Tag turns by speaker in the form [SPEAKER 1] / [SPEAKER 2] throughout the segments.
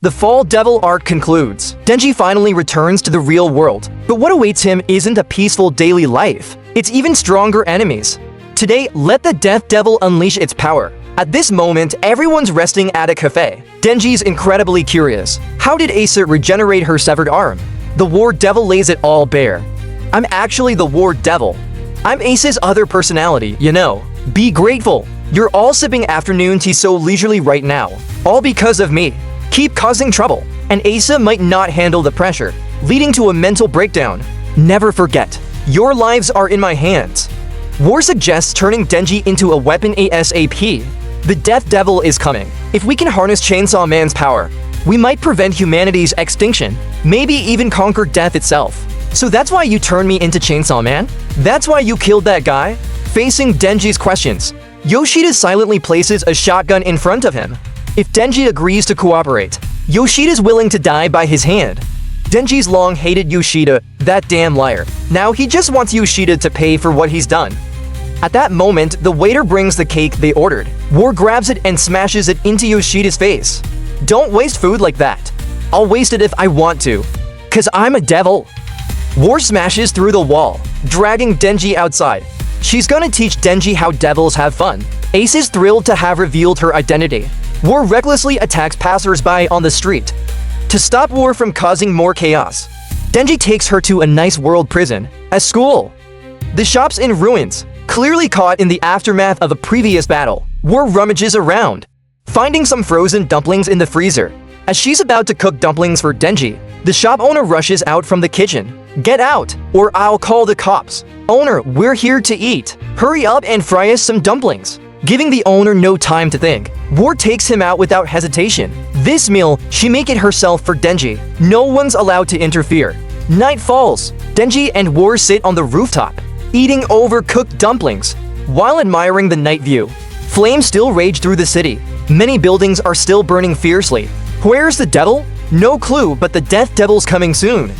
[SPEAKER 1] The Fall Devil arc concludes. Denji finally returns to the real world, but what awaits him isn't a peaceful daily life. It's even stronger enemies. Today, let the Death Devil unleash its power. At this moment, everyone's resting at a cafe. Denji's incredibly curious. How did Asa regenerate her severed arm? The War Devil lays it all bare. I'm actually the War Devil. I'm Asa's other personality, you know. Be grateful. You're all sipping afternoon tea so leisurely right now. All because of me. Keep causing trouble, and Asa might not handle the pressure, leading to a mental breakdown. Never forget, your lives are in my hands. War suggests turning Denji into a weapon ASAP. The Death Devil is coming. If we can harness Chainsaw Man's power, we might prevent humanity's extinction, maybe even conquer death itself. So that's why you turned me into Chainsaw Man? That's why you killed that guy? Facing Denji's questions, Yoshida silently places a shotgun in front of him. If Denji agrees to cooperate, Yoshida's willing to die by his hand. Denji's long hated Yoshida, that damn liar. Now he just wants Yoshida to pay for what he's done. At that moment, the waiter brings the cake they ordered. War grabs it and smashes it into Yoshida's face. Don't waste food like that. I'll waste it if I want to, 'cause I'm a devil. War smashes through the wall, dragging Denji outside. She's gonna teach Denji how devils have fun. Ace is thrilled to have revealed her identity. War recklessly attacks passersby on the street. To stop War from causing more chaos, Denji takes her to a nice world prison, a school. The shop's in ruins, clearly caught in the aftermath of a previous battle. War rummages around, finding some frozen dumplings in the freezer. As she's about to cook dumplings for Denji, the shop owner rushes out from the kitchen. Get out, or I'll call the cops. Owner, we're here to eat. Hurry up and fry us some dumplings. Giving the owner no time to think, War takes him out without hesitation. This meal, she make it herself for Denji. No one's allowed to interfere. Night falls. Denji and War sit on the rooftop, eating overcooked dumplings, while admiring the night view. Flames still rage through the city. Many buildings are still burning fiercely. Where's the devil? No clue, but the Death Devil's coming soon.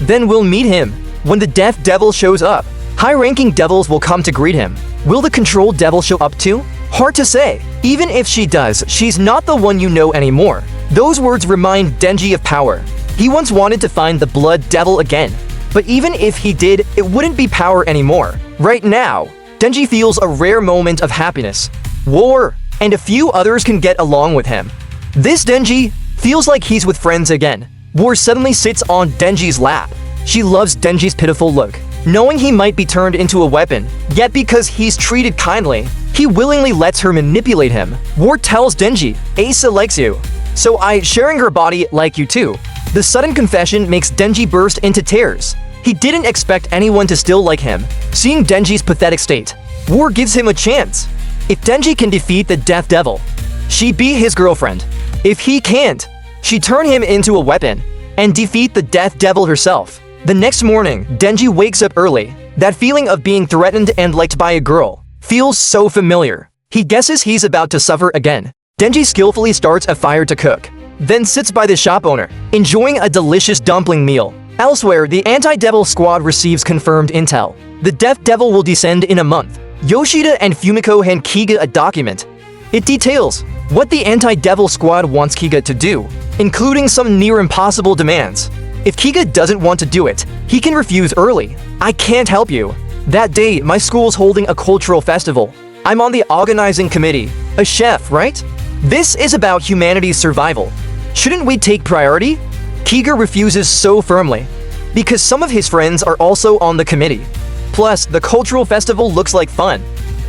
[SPEAKER 1] Then we'll meet him. When the Death Devil shows up, high-ranking devils will come to greet him. Will the Control Devil show up too? Hard to say. Even if she does, she's not the one you know anymore. Those words remind Denji of power. He once wanted to find the Blood Devil again. But even if he did, it wouldn't be power anymore. Right now, Denji feels a rare moment of happiness. War, and a few others can get along with him. This Denji feels like he's with friends again. War suddenly sits on Denji's lap. She loves Denji's pitiful look, knowing he might be turned into a weapon. Yet because he's treated kindly, he willingly lets her manipulate him. War tells Denji, Asa likes you, so I sharing her body like you too. The sudden confession makes Denji burst into tears. He didn't expect anyone to still like him. Seeing Denji's pathetic state, War gives him a chance. If Denji can defeat the Death Devil, she be his girlfriend. If he can't, she turn him into a weapon and defeat the Death Devil herself. The next morning, Denji wakes up early. That feeling of being threatened and liked by a girl feels so familiar. He guesses he's about to suffer again. Denji skillfully starts a fire to cook, then sits by the shop owner, enjoying a delicious dumpling meal. Elsewhere, the Anti-Devil Squad receives confirmed intel. The Death Devil will descend in a month. Yoshida and Fumiko hand Kiga a document. It details what the Anti-Devil Squad wants Kiga to do, including some near-impossible demands. If Kiga doesn't want to do it, he can refuse early. I can't help you. That day, my school's holding a cultural festival. I'm on the organizing committee. A chef, right? This is about humanity's survival. Shouldn't we take priority? Kiga refuses so firmly, because some of his friends are also on the committee. Plus, the cultural festival looks like fun.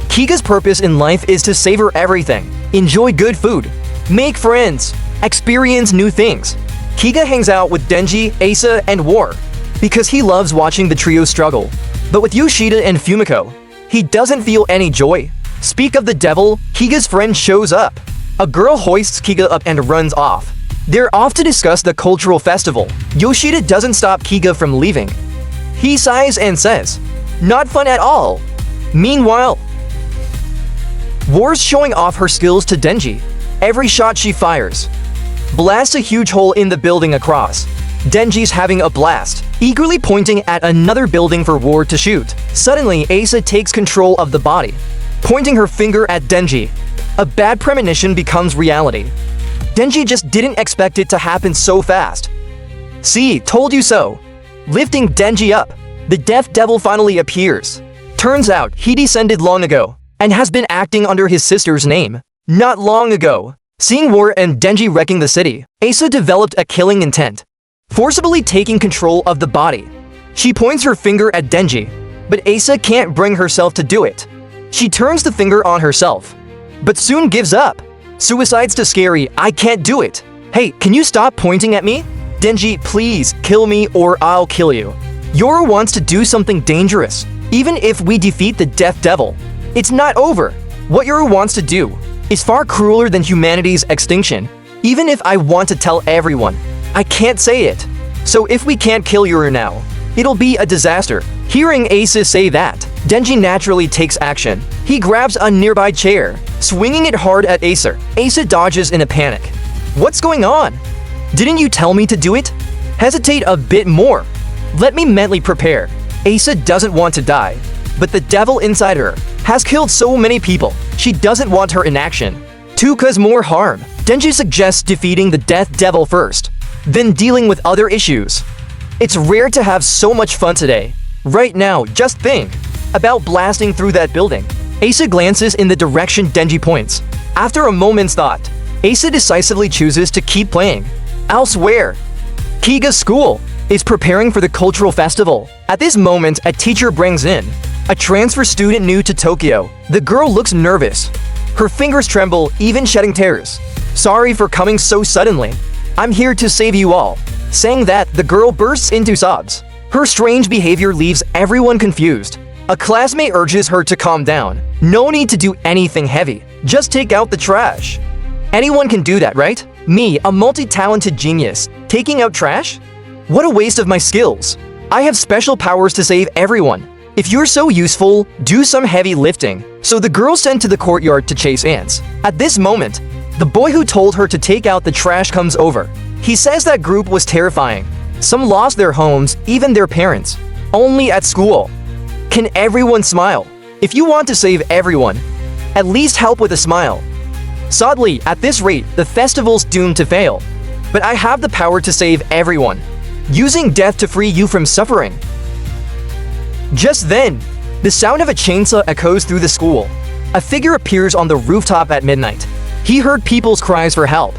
[SPEAKER 1] Kiga's purpose in life is to savor everything, enjoy good food, make friends, experience new things. Kiga hangs out with Denji, Asa, and War because he loves watching the trio struggle. But with Yoshida and Fumiko, he doesn't feel any joy. Speak of the devil, Kiga's friend shows up. A girl hoists Kiga up and runs off. They're off to discuss the cultural festival. Yoshida doesn't stop Kiga from leaving. He sighs and says, "Not fun at all." Meanwhile, War's showing off her skills to Denji. Every shot she fires blasts a huge hole in the building across. Denji's having a blast, eagerly pointing at another building for War to shoot. Suddenly, Asa takes control of the body, pointing her finger at Denji. A bad premonition becomes reality. Denji just didn't expect it to happen so fast. See, told you so. Lifting Denji up, the Death Devil finally appears. Turns out he descended long ago and has been acting under his sister's name. Not long ago, seeing War and Denji wrecking the city, Asa developed a killing intent, forcibly taking control of the body. She points her finger at Denji, but Asa can't bring herself to do it. She turns the finger on herself, but soon gives up. Suicide's too scary, I can't do it. Hey, can you stop pointing at me? Denji, please, kill me or I'll kill you. Yoru wants to do something dangerous. Even if we defeat the Death Devil, it's not over. What Yoru wants to do is far crueler than humanity's extinction. Even if I want to tell everyone, I can't say it. So if we can't kill Yoru now, it'll be a disaster. Hearing Asa say that, Denji naturally takes action. He grabs a nearby chair, swinging it hard at Asa. Asa dodges in a panic. What's going on? Didn't you tell me to do it? Hesitate a bit more. Let me mentally prepare. Asa doesn't want to die, but the devil inside her has killed so many people. She doesn't want her inaction to cause more harm. Denji suggests defeating the Death Devil first, then dealing with other issues. It's rare to have so much fun today. Right now, just think about blasting through that building. Asa glances in the direction Denji points. After a moment's thought, Asa decisively chooses to keep playing. Elsewhere, Kiga's school is preparing for the cultural festival. At this moment, a teacher brings in a transfer student new to Tokyo. The girl looks nervous. Her fingers tremble, even shedding tears. Sorry for coming so suddenly. I'm here to save you all. Saying that, the girl bursts into sobs. Her strange behavior leaves everyone confused. A classmate urges her to calm down. No need to do anything heavy. Just take out the trash. Anyone can do that, right? Me, a multi-talented genius, taking out trash? What a waste of my skills. I have special powers to save everyone. If you're so useful, do some heavy lifting. So the girl sent to the courtyard to chase ants. At this moment, the boy who told her to take out the trash comes over. He says that group was terrifying. Some lost their homes, even their parents. Only at school. Can everyone smile? If you want to save everyone, at least help with a smile. Sadly, at this rate, the festival's doomed to fail. But I have the power to save everyone, using death to free you from suffering. Just then, the sound of a chainsaw echoes through the school. A figure appears on the rooftop at midnight. He heard people's cries for help.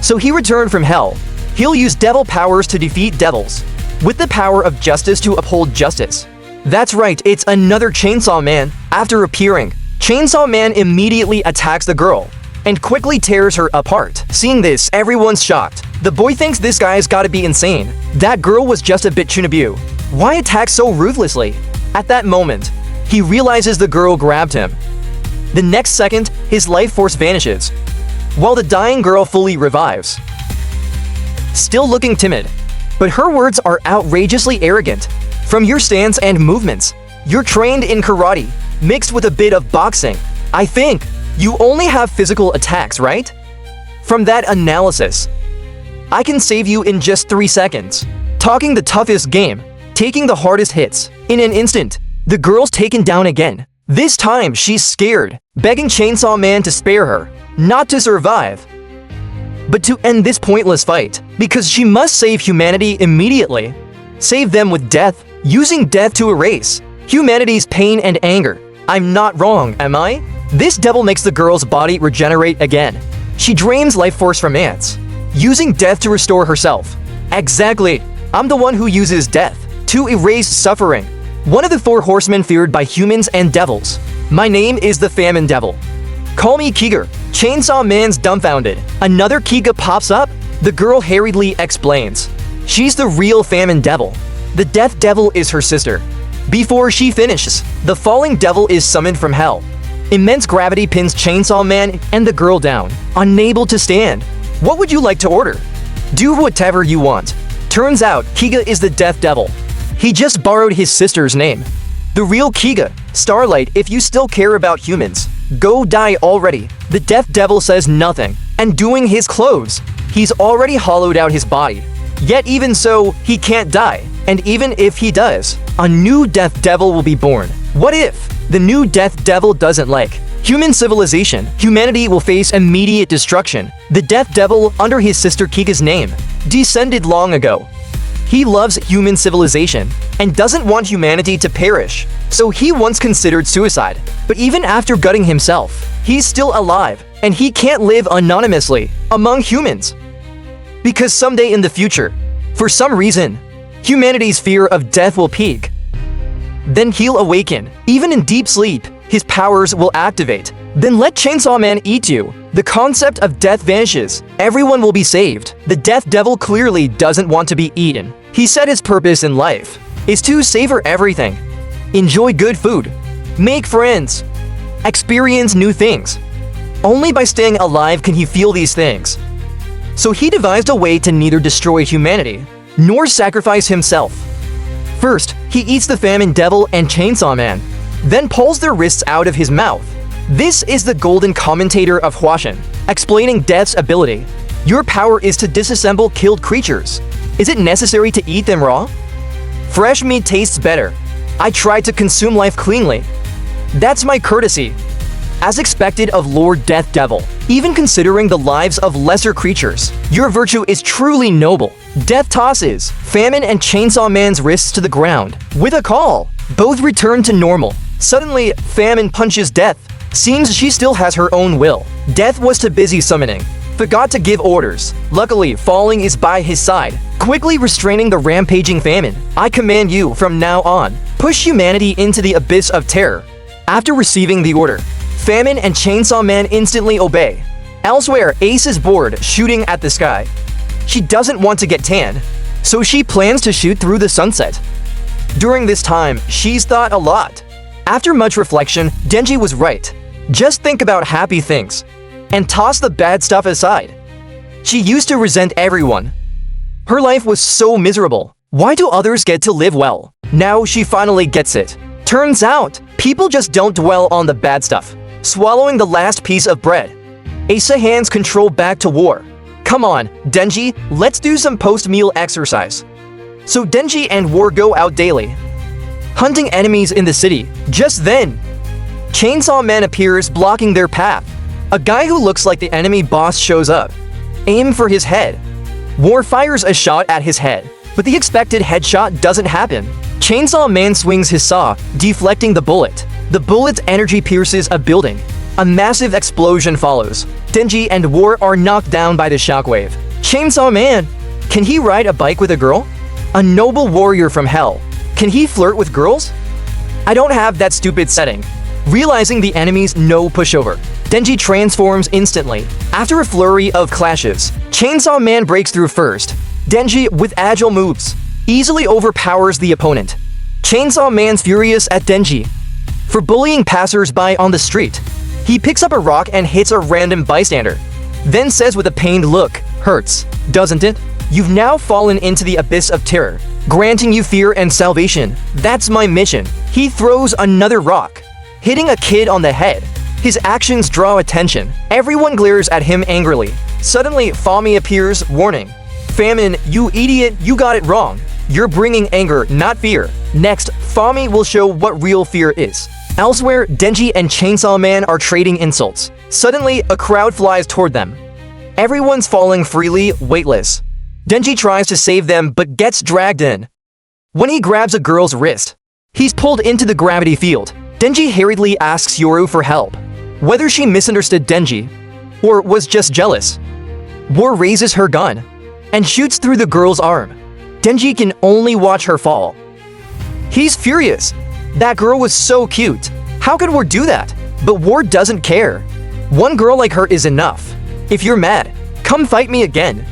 [SPEAKER 1] So he returned from hell. He'll use devil powers to defeat devils, with the power of justice to uphold justice. That's right, it's another Chainsaw Man. After appearing, Chainsaw Man immediately attacks the girl and quickly tears her apart. Seeing this, everyone's shocked. The boy thinks this guy's gotta be insane. That girl was just a bit Chunabu. Why attack so ruthlessly? At that moment, he realizes the girl grabbed him. The next second, his life force vanishes, while the dying girl fully revives. Still looking timid, but her words are outrageously arrogant. From your stance and movements, you're trained in karate, mixed with a bit of boxing. I think you only have physical attacks, right? From that analysis, I can save you in just 3 seconds. Talking the toughest game, taking the hardest hits. In an instant, the girl's taken down again. This time, she's scared, begging Chainsaw Man to spare her, not to survive, but to end this pointless fight, because she must save humanity immediately. Save them with death, using death to erase humanity's pain and anger. I'm not wrong, am I? This devil makes the girl's body regenerate again. She drains life force from ants, using death to restore herself. Exactly. I'm the one who uses death to erase suffering. One of the 4 horsemen feared by humans and devils. My name is the Famine Devil. Call me Kiga. Chainsaw Man's dumbfounded. Another Kiga pops up. The girl hurriedly explains. She's the real Famine Devil. The Death Devil is her sister. Before she finishes, the falling devil is summoned from hell. Immense gravity pins Chainsaw Man and the girl down, unable to stand. What would you like to order? Do whatever you want. Turns out, Kiga is the Death Devil. He just borrowed his sister's name. The real Kiga, Starlight, if you still care about humans, go die already. The Death Devil says nothing, and doing his clothes, he's already hollowed out his body. Yet even so, he can't die. And even if he does, a new Death Devil will be born. What if the new Death Devil doesn't like Human civilization. Humanity will face immediate destruction. The Death Devil, under his sister Kika's name, descended long ago. He loves human civilization and doesn't want humanity to perish, so he once considered suicide. But even after gutting himself, he's still alive, and he can't live anonymously among humans. Because someday in the future, for some reason, humanity's fear of death will peak. Then he'll awaken. Even in deep sleep, his powers will activate. Then let Chainsaw Man eat you. The concept of death vanishes. Everyone will be saved. The Death Devil clearly doesn't want to be eaten. He said his purpose in life is to savor everything, enjoy good food, make friends, experience new things. Only by staying alive can he feel these things. So he devised a way to neither destroy humanity nor sacrifice himself. First, he eats the Famine Devil and Chainsaw Man, then pulls their wrists out of his mouth. This is the golden commentator of Huashen, explaining death's ability. Your power is to disassemble killed creatures. Is it necessary to eat them raw? Fresh meat tastes better. I try to consume life cleanly. That's my courtesy. As expected of Lord Death Devil, even considering the lives of lesser creatures, your virtue is truly noble. Death tosses Famine and Chainsaw Man's wrists to the ground. With a call, both return to normal. Suddenly, Famine punches Death. Seems she still has her own will. Death was too busy summoning, forgot to give orders. Luckily, Falling is by his side, quickly restraining the rampaging Famine. I command you from now on, push humanity into the abyss of terror. After receiving the order, Famine and Chainsaw Man instantly obey. Elsewhere, Ace is bored shooting at the sky. She doesn't want to get tanned, so she plans to shoot through the sunset. During this time, she's thought a lot. After much reflection, Denji was right. Just think about happy things, and toss the bad stuff aside. She used to resent everyone. Her life was so miserable. Why do others get to live well? Now she finally gets it. Turns out, people just don't dwell on the bad stuff. Swallowing the last piece of bread, Asa hands control back to War. Come on, Denji, let's do some post-meal exercise. So Denji and War go out daily, hunting enemies in the city. Just then, Chainsaw Man appears, blocking their path. A guy who looks like the enemy boss shows up. Aim for his head. War fires a shot at his head, but the expected headshot doesn't happen. Chainsaw Man swings his saw, deflecting the bullet. The bullet's energy pierces a building. A massive explosion follows. Denji and War are knocked down by the shockwave. Chainsaw Man, can he ride a bike with a girl? A noble warrior from hell. Can he flirt with girls? I don't have that stupid setting. Realizing the enemy's no pushover, Denji transforms instantly. After a flurry of clashes, Chainsaw Man breaks through first. Denji, with agile moves, easily overpowers the opponent. Chainsaw Man's furious at Denji for bullying passers-by on the street. He picks up a rock and hits a random bystander, then says with a pained look, "Hurts, doesn't it? You've now fallen into the abyss of terror, granting you fear and salvation. That's my mission." He throws another rock, hitting a kid on the head. His actions draw attention. Everyone glares at him angrily. Suddenly, Fami appears, warning, "Famine, you idiot, you got it wrong. You're bringing anger, not fear." Next, Fami will show what real fear is. Elsewhere, Denji and Chainsaw Man are trading insults. Suddenly, a crowd flies toward them. Everyone's falling freely, weightless. Denji tries to save them but gets dragged in. When he grabs a girl's wrist, he's pulled into the gravity field. Denji hurriedly asks Yoru for help, whether she misunderstood Denji or was just jealous. War raises her gun and shoots through the girl's arm. Denji can only watch her fall. He's furious. That girl was so cute. How could War do that? But War doesn't care. One girl like her is enough. If you're mad, come fight me again.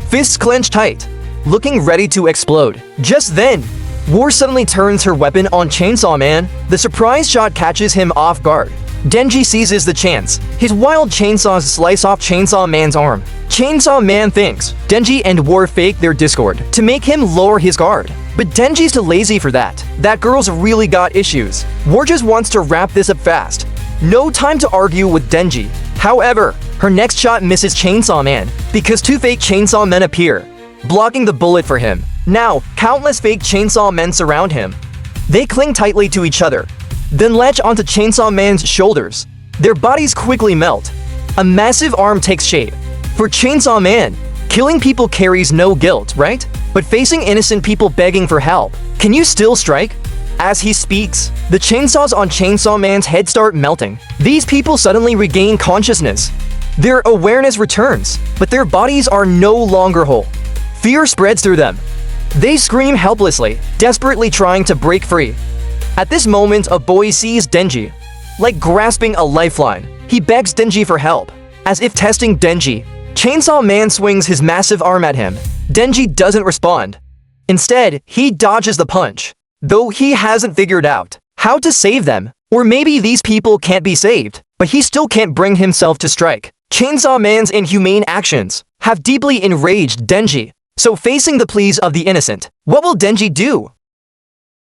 [SPEAKER 1] Fists clench tight, looking ready to explode. Just then, War suddenly turns her weapon on Chainsaw Man. The surprise shot catches him off guard. Denji seizes the chance. His wild chainsaws slice off Chainsaw Man's arm. Chainsaw Man thinks Denji and War fake their discord to make him lower his guard. But Denji's too lazy for that. That girl's really got issues. War just wants to wrap this up fast. No time to argue with Denji. However, her next shot misses Chainsaw Man because two fake Chainsaw Men appear, blocking the bullet for him. Now, countless fake Chainsaw Men surround him. They cling tightly to each other, then latch onto Chainsaw Man's shoulders. Their bodies quickly melt. A massive arm takes shape. For Chainsaw Man, killing people carries no guilt, right? But facing innocent people begging for help, can you still strike? As he speaks, the chainsaws on Chainsaw Man's head start melting. These people suddenly regain consciousness. Their awareness returns, but their bodies are no longer whole. Fear spreads through them. They scream helplessly, desperately trying to break free. At this moment, a boy sees Denji. Like grasping a lifeline, he begs Denji for help. As if testing Denji, Chainsaw Man swings his massive arm at him. Denji doesn't respond. Instead, he dodges the punch, though he hasn't figured out how to save them. Or maybe these people can't be saved, but he still can't bring himself to strike. Chainsaw Man's inhumane actions have deeply enraged Denji. So facing the pleas of the innocent, what will Denji do?